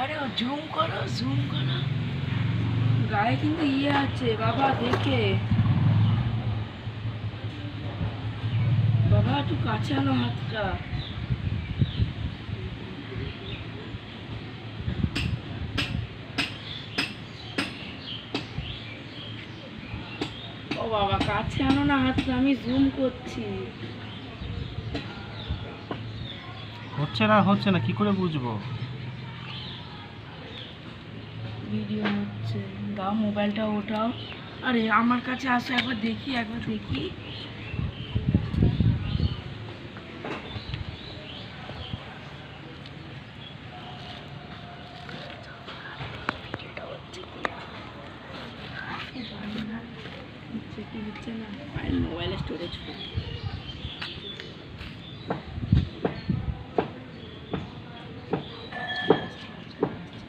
আরে জুম করো, জুম করো। গায়ে কিন্তু ইয়ে আছে বাবা, দেখে বাবা একটু কাছে আনো হাতটা। ও বাবা কাছে আনো না হাতটা, আমি জুম করছি। হচ্ছে না কি করে বুঝবো? ভিডিও হচ্ছে, দাও মোবাইলটা ওঠাও। আরে আমার কাছে আসো, একবার দেখি, একবার দেখি। হচ্ছে কি হচ্ছে না, মোবাইলের স্টোরেজ ফুল।